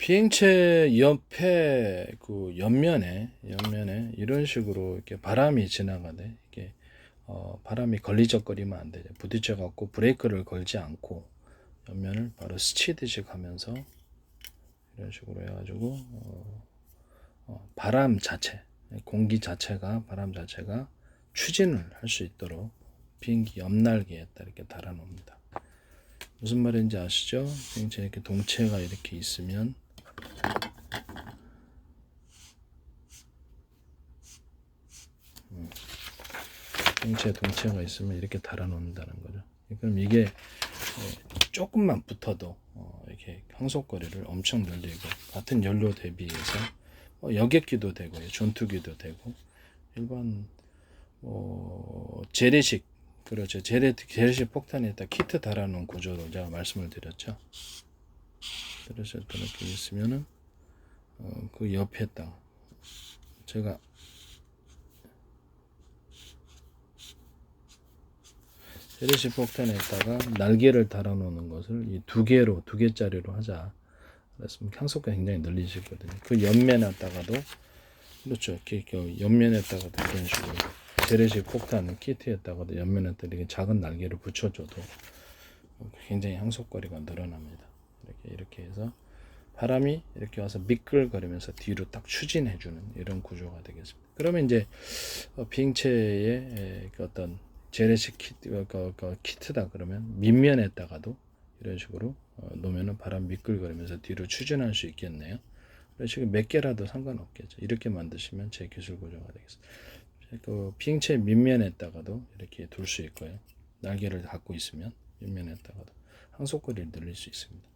비행체 옆에 그 옆면에 이런 식으로 이렇게 바람이 지나가네. 이게 바람이 걸리적거리면 안 되죠. 부딪혀 갖고 브레이크를 걸지 않고 옆면을 바로 스치듯이 가면서 이런 식으로 해가지고 바람 자체, 공기 자체가 바람 자체가 추진을 할 수 있도록 비행기 옆날개에다 이렇게 달아놓습니다. 무슨 말인지 아시죠? 비행체 이렇게 동체가 이렇게 있으면 비행체 동체가 있으면 이렇게 달아놓는다는 거죠. 그럼 이게 조금만 붙어도 이렇게 항속거리를 엄청 늘리고 같은 연료 대비해서 여객기도 되고요, 전투기도 되고 일반 재래식 그렇죠. 재래식 폭탄에다 키트 달아놓은 구조로 제가 말씀을 드렸죠. 그래서 이렇게 있으면은 그 옆에다 제가 재래식 폭탄에다가 날개를 달아놓는 것을 이 두 개짜리로 하자. 그랬으면 향속가 굉장히 늘리시거든요. 그 옆면에다가도 그렇죠. 이렇게 옆면에다가도 이런 식으로 재래식 폭탄 키트에다가도 옆면에다 이렇게 작은 날개를 붙여줘도 굉장히 항속거리가 늘어납니다. 이렇게 해서 바람이 이렇게 와서 미끌거리면서 뒤로 딱 추진해주는 이런 구조가 되겠습니다. 그러면 이제 비행체의 어떤 재래식 키트다 그러면 밑면에다가도 이런 식으로 놓으면은 바람 미끌거리면서 뒤로 추진할 수 있겠네요. 그래서 지금 몇 개라도 상관없겠죠. 이렇게 만드시면 제 기술 구조가 되겠습니다. 그 비행체 밑면에다가도 이렇게 둘 수 있고요. 날개를 갖고 있으면 밑면에다가도 항속거리를 늘릴 수 있습니다.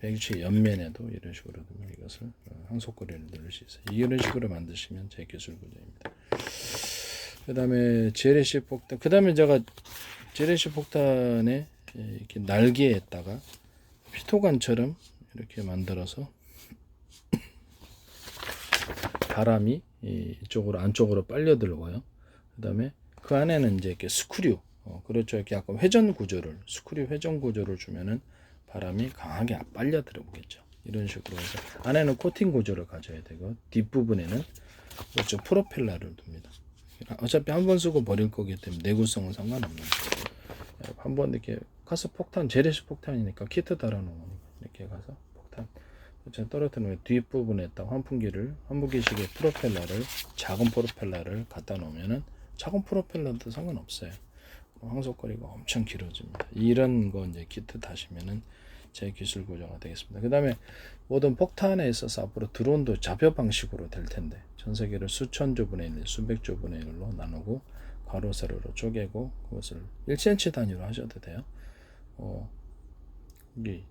비행체 옆면에도 이런 식으로 두면 이것을 항속거리를 늘릴 수 있어요. 이런 식으로 만드시면 제 기술 구조입니다. 그 다음에 재래식 폭탄, 그 다음에 제가 재래식 폭탄에 이렇게 날개에다가 피토관처럼 이렇게 만들어서 바람이 이쪽으로 안쪽으로 빨려 들어가요. 그 다음에 그 안에는 이제 이렇게 스크류, 그렇죠. 이렇게 약간 회전 구조를, 스크류 회전 구조를 주면은 바람이 강하게 빨려 들어오겠죠. 이런 식으로 해서 안에는 코팅 구조를 가져야 되고 뒷부분에는 그렇죠. 프로펠러를 둡니다. 어차피 한 번 쓰고 버릴 거기 때문에 내구성은 상관없는 거예요. 한번 이렇게 가서 폭탄, 재래식 폭탄이니까 키트 달아놓으니까 이렇게 가서 폭탄 떨어뜨리면 뒷부분에다 환풍기식의 프로펠러를 작은 프로펠러를 갖다 놓으면은 작은 프로펠러도 상관없어요. 항속거리가 엄청 길어집니다. 이런 거 이제 키트 다시면은 제 기술 구조가 되겠습니다. 그 다음에 모든 폭탄에 있어서 앞으로 드론도 좌표 방식으로 될 텐데 전 세계를 수천조 분의 1, 수백조 분의 1로 나누고 가로 세로로 쪼개고 그것을 1cm 단위로 하셔도 돼요. 여기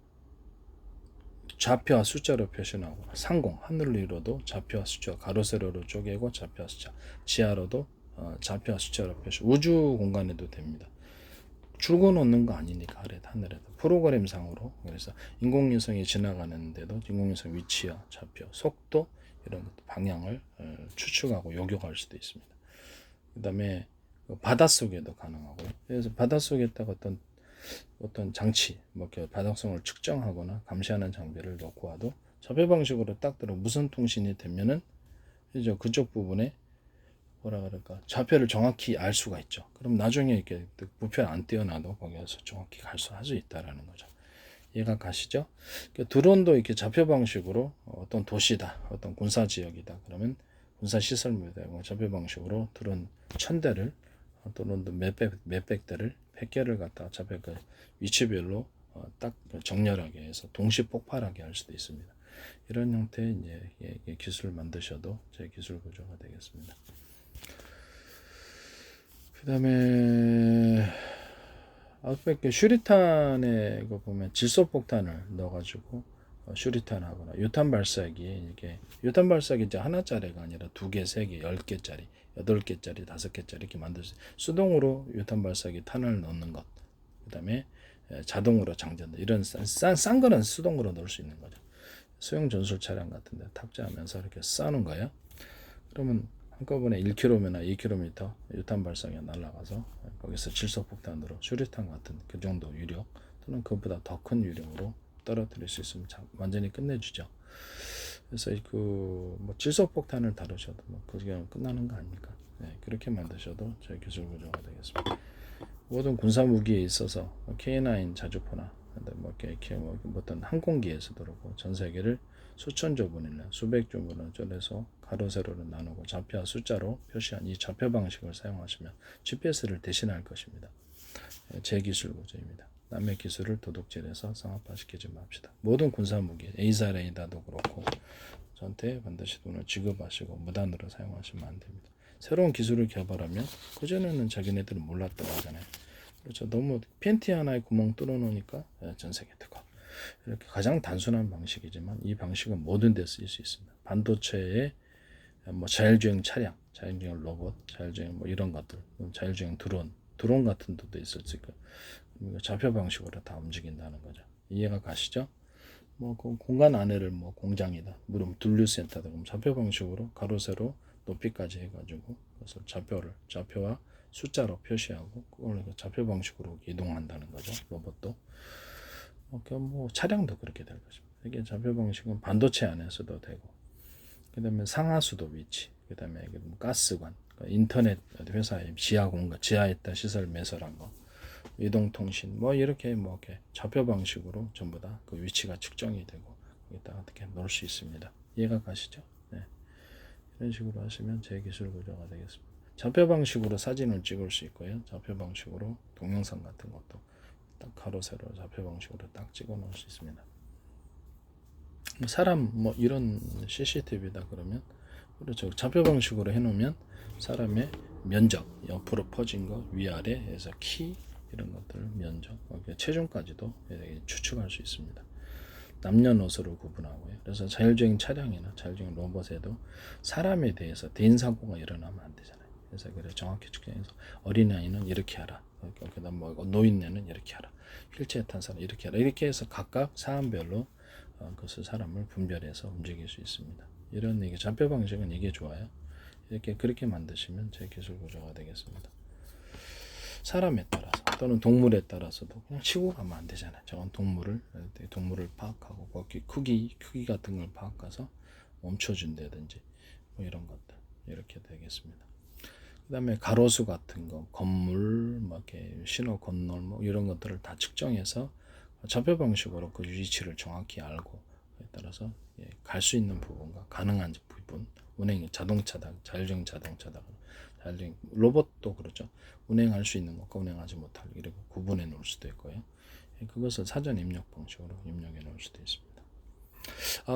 좌표와 숫자로 표시하고 상공 하늘 위로도 좌표와 숫자 가로 세로로 쪼개고 좌표와 숫자 지하로도 좌표와 숫자로 표시 우주 공간에도 됩니다. 줄고 놓는 거 아니니까 하늘에도 프로그램상으로 그래서 인공위성이 지나가는데도 인공위성 위치와 좌표 속도 이런 것도 방향을 추측하고 요격할 수도 있습니다. 그 다음에 바닷속에도 가능하고요. 그래서 바닷속에다가 어떤 장치, 바닥성을 측정하거나 감시하는 장비를 넣고 와도 접해 방식으로 딱 들어 무선 통신이 되면은 이제 그쪽 부분에 좌표를 정확히 알 수가 있죠. 그럼 나중에 이렇게 부표 안 띄어놔도 거기에서 정확히 할 수 있다라는 거죠. 이해가 가시죠? 드론도 이렇게 좌표 방식으로 어떤 도시다, 어떤 군사 지역이다. 그러면 군사 시설물이다. 좌표 방식으로 드론 1000대를 또는 몇백 대를 100개를 갖다 좌표 그 위치별로 딱 정렬하게 해서 동시 폭발하게 할 수도 있습니다. 이런 형태의 이제 기술을 만드셔도 제 기술 구조가 되겠습니다. 그 다음에 아웃백 슈리탄에 이거 보면 질소폭탄을 넣어가지고 슈리탄하거나 유탄 발사기 이게 유탄 발사기 이제 하나짜리가 아니라 2개, 3개, 10개짜리, 8개짜리, 5개짜리 이렇게 만들어서 수동으로 유탄 발사기 탄을 넣는 것. 그 다음에 자동으로 장전 이런 싼 거는 수동으로 넣을 수 있는 거죠. 소형 전술 차량 같은데 탑재하면서 이렇게 싸는 거예요. 그러면 한꺼번에 1km나 2km 유탄 발사기가 날아가서 거기서 질소폭탄으로 슈리탄 같은 그 정도 유력 또는 그보다 더 큰 유력으로 떨어뜨릴 수 있으면 완전히 끝내주죠. 그래서 뭐 질소폭탄을 다루셔도 뭐 그게 끝나는 거 아닙니까? 네, 그렇게 만드셔도 저희 기술 구조가 되겠습니다. 모든 군사 무기에 있어서 K9 자주포나 뭐 어떤 항공기에서도 그렇고 전 세계를 수천 조분이나 수백 조분을 쪼개서 가로 세로로 나누고 좌표와 숫자로 표시한 이 좌표 방식을 사용하시면 GPS를 대신할 것입니다. 제 기술 구조입니다. 남의 기술을 도둑질해서 상업화시키지 맙시다. 모든 군사 무기, 에이사 레이더도 그렇고 저한테 반드시 돈을 지급하시고 무단으로 사용하시면 안 됩니다. 새로운 기술을 개발하면 그전에는 자기네들은 몰랐다고 하잖아요. 그렇죠. 너무 팬티 하나에 구멍 뚫어 놓으니까 전 세계 뜨거. 이렇게 가장 단순한 방식이지만 이 방식은 모든 데 쓰일 수 있습니다. 반도체에 뭐 자율주행 차량, 자율주행 로봇, 자율주행 뭐 이런 것들, 자율주행 드론 같은 것도 있을 수 있고 좌표 방식으로 다 움직인다는 거죠. 이해가 가시죠? 뭐 그 공간 안에를 뭐 공장이다, 물론 분류센터다, 그럼 좌표 방식으로 가로 세로 높이까지 해가지고 그것을 좌표와 숫자로 표시하고 그걸 좌표 방식으로 이동한다는 거죠. 로봇도. 뭐 차량도 그렇게 될 것입니다. 이게 좌표 방식은 반도체 안에서도 되고, 그다음에 상하수도 위치, 그다음에 뭐 가스관, 인터넷 회사의 지하 공간, 지하에다 시설 매설한 거, 이동통신, 뭐 이렇게 좌표 방식으로 전부 다 그 위치가 측정이 되고 여기다 어떻게 놓을 수 있습니다. 이해가 가시죠? 네. 이런 식으로 하시면 제 기술 구조가 되겠습니다. 좌표 방식으로 사진을 찍을 수 있고요. 좌표 방식으로 동영상 같은 것도 딱 가로 세로 좌표 방식으로 딱 찍어 놓을 수 있습니다. 사람 뭐 이런 CCTV다 그러면 그렇죠. 좌표 방식으로 해놓으면 사람의 면적, 옆으로 퍼진 거, 위아래에서 키 이런 것들 면적, 체중까지도 추측할 수 있습니다. 남녀노소를 구분하고요. 그래서 자율주행 차량이나 자율주행 로봇에도 사람에 대해서 대인사고가 일어나면 안 되잖아요. 그래서 그래 정확히 측정해서 어린아이는 이렇게 하라, 그다음 뭐 노인네는 이렇게 하라, 휠체어 탄 사람 이렇게 하라, 이렇게 해서 각각 사안별로 그것을 사람을 분별해서 움직일 수 있습니다. 이런 이게 좌표 방식은 이게 좋아요. 이렇게 그렇게 만드시면 제 기술 구조가 되겠습니다. 사람에 따라서 또는 동물에 따라서도 그냥 치고 가면 안 되잖아요. 저건 동물을 파악하고 거기 크기 같은 걸 파악해서 멈춰준다든지 뭐 이런 것들 이렇게 되겠습니다. 그다음에 가로수 같은 거, 건물, 뭐 이렇게 신호 건널 뭐 이런 것들을 다 측정해서 좌표 방식으로 그 위치를 정확히 알고 그에 따라서 갈 수 있는 부분과 가능한 부분, 운행 자동차다, 자율주행 자동차다, 자율주행 로봇도 그렇죠. 운행할 수 있는 것과 운행하지 못할 이렇게 구분해 놓을 수도 있고요. 그것을 사전 입력 방식으로 입력해 놓을 수도 있습니다.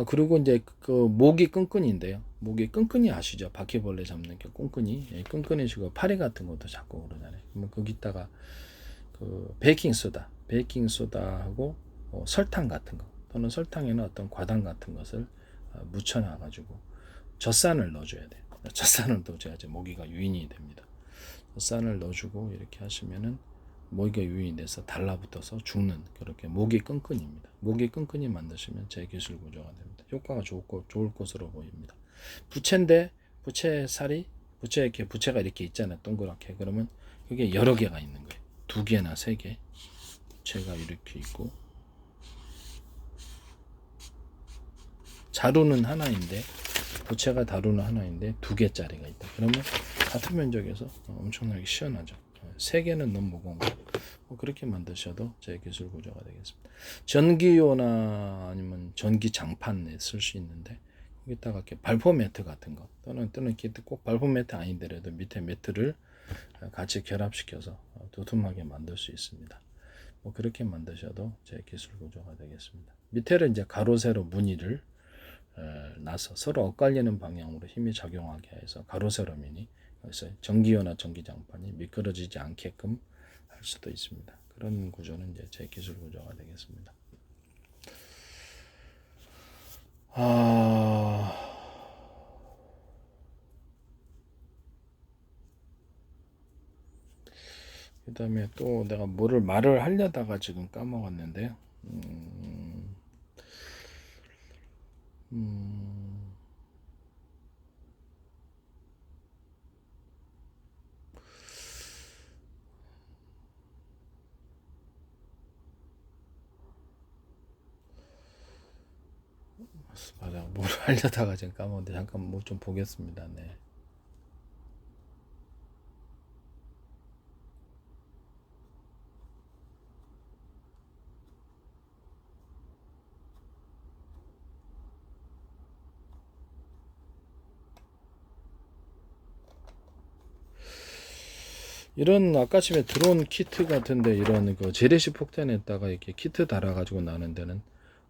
그리고 이제 그 모기 끈끈이인데요. 모기 끈끈이 아시죠? 바퀴벌레 잡는 게 끈끈이. 끈끈이 지고 파리 같은 것도 잡고 그러잖아요. 그러면 거기다가 그 베이킹소다하고 설탕 같은 거 또는 설탕에는 어떤 과당 같은 것을 묻혀놔 가지고 젖산을 넣어줘야 돼요. 젖산을 넣어줘야지 모기가 유인이 됩니다. 젖산을 넣어주고 이렇게 하시면은 모기가 유인이 돼서 달라붙어서 죽는 그렇게 모기 끈끈입니다. 모기 끈끈이 만드시면 제 기술 구조가 됩니다. 효과가 좋을 것으로 보입니다. 부채인데 부채가 이렇게 있잖아요. 동그랗게. 그러면 그게 여러 개가 있는 거예요. 2개나 3개. 부채가 이렇게 있고 자루는 하나인데 부채가 다루는 하나인데 2개짜리가 있다. 그러면 같은 면적에서 엄청나게 시원하죠. 3개는 너무 무거운 거. 그렇게 만드셔도 제 기술 구조가 되겠습니다. 전기요나 아니면 전기 장판에 쓸 수 있는데 거기다가 이렇게 발포 매트 같은 거 또는 꼭 발포 매트 아니더라도 밑에 매트를 같이 결합시켜서 두툼하게 만들 수 있습니다. 그렇게 만드셔도 제 기술 구조가 되겠습니다. 밑에를 이제 가로 세로 무늬를 나서 서로 엇갈리는 방향으로 힘이 작용하게 해서 가로 세로 무늬, 그래서 전기요나 전기장판이 미끄러지지 않게끔 할 수도 있습니다. 그런 구조는 이제 제 기술 구조가 되겠습니다. 그 다음에 또 내가 뭐를 말을 하려다가 지금 까먹었는데요. 맞아. 뭘 하려다가 지금 까먹었는데 잠깐 뭐 좀 보겠습니다. 네. 이런 아까쯤에 들어온 키트 같은데 이런 그 재래식 폭탄에다가 이렇게 키트 달아가지고 나는 데는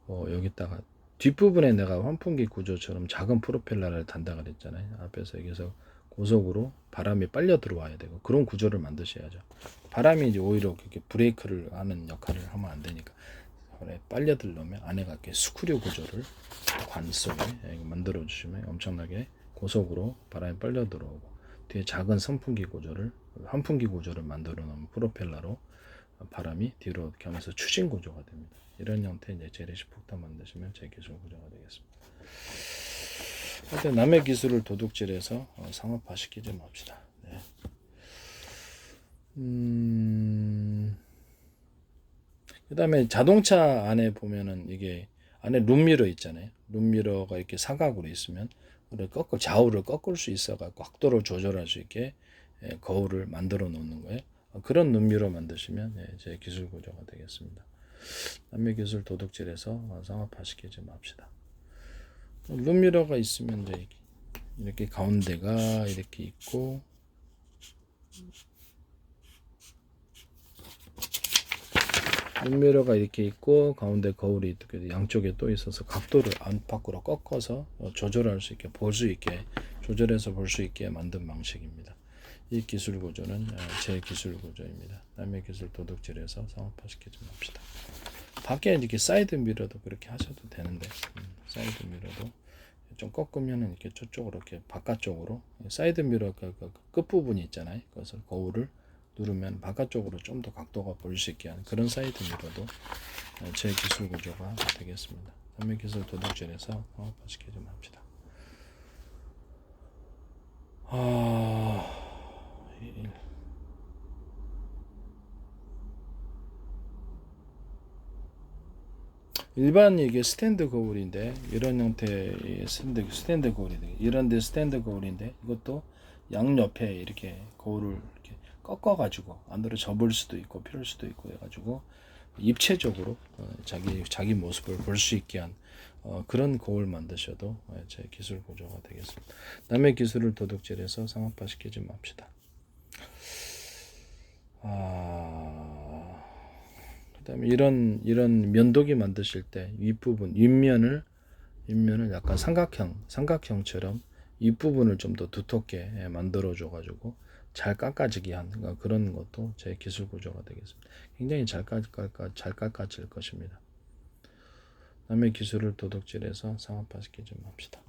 여기다가 뒷부분에 내가 환풍기 구조처럼 작은 프로펠러를 단다 그랬잖아요. 앞에서 여기서 고속으로 바람이 빨려 들어와야 되고 그런 구조를 만드셔야죠. 바람이 이제 오히려 그렇게 브레이크를 하는 역할을 하면 안 되니까 빨려 들려면 안에가 이렇게 스크류 구조를 관 속에 만들어 주시면 엄청나게 고속으로 바람이 빨려 들어오고 뒤에 작은 선풍기 구조를 환풍기 구조를 만들어 놓은 프로펠러로 바람이 뒤로 이렇게 하면서 추진 구조가 됩니다. 이런 형태의 이제 재래식 폭탄 만드시면 제 기술 구조가 되겠습니다. 하여튼 남의 기술을 도둑질해서 상업화시키지 맙시다. 네. 그다음에 자동차 안에 보면은 이게 안에 룸미러 있잖아요. 룸미러가 이렇게 사각으로 있으면 좌우를 꺾을 수 있어갖고 각도를 조절할 수 있게 거울을 만들어 놓는 거예요. 그런 룸미러 만드시면 제 기술 구조가 되겠습니다. 남의 기술 도둑질해서 상업화시키지 맙시다. 룸미러가 있으면 이제 이렇게 가운데가 이렇게 있고 룸미러가 이렇게 있고 가운데 거울이 양쪽에 또 있어서 각도를 안팎으로 꺾어서 조절할 수 있게 볼 수 있게 조절해서 볼 수 있게 만든 방식입니다. 이 기술 구조는 제 기술 구조입니다. 남의 기술 도둑질해서 상업화시키지 맙시다. 밖에 이렇게 사이드 미러도 그렇게 하셔도 되는데 사이드 미러도 좀 꺾으면 이렇게 저쪽으로 이렇게 바깥쪽으로 사이드 미러 그 끝 부분이 있잖아요. 그래서 거울을 누르면 바깥쪽으로 좀 더 각도가 보일 수 있게 하는 그런 사이드 미러도 제 기술 구조가 되겠습니다. 남의 기술 도둑질해서 상업화시키지 맙시다. 일반 이게 스탠드 거울인데 이런 형태의 스탠드 거울인데 이런데 스탠드 거울인데 이것도 양옆에 이렇게 거울을 이렇게 꺾어 가지고 안으로 접을 수도 있고 펼 수도 있고 해가지고 입체적으로 자기 모습을 볼 수 있게 한 그런 거울 만드셔도 제 기술 구조가 되겠습니다. 남의 기술을 도둑질해서 상업화시키지 맙시다. 그다음에 이런 면도기 만드실 때 윗부분 윗면을 약간 삼각형처럼 윗부분을 좀 더 두텁게 만들어 줘 가지고 잘 깎아지게 하는 그런 것도 제 기술 구조가 되겠습니다. 굉장히 잘 깎아질 것입니다. 남의 기술을 도둑질해서 상업화시키지 맙시다.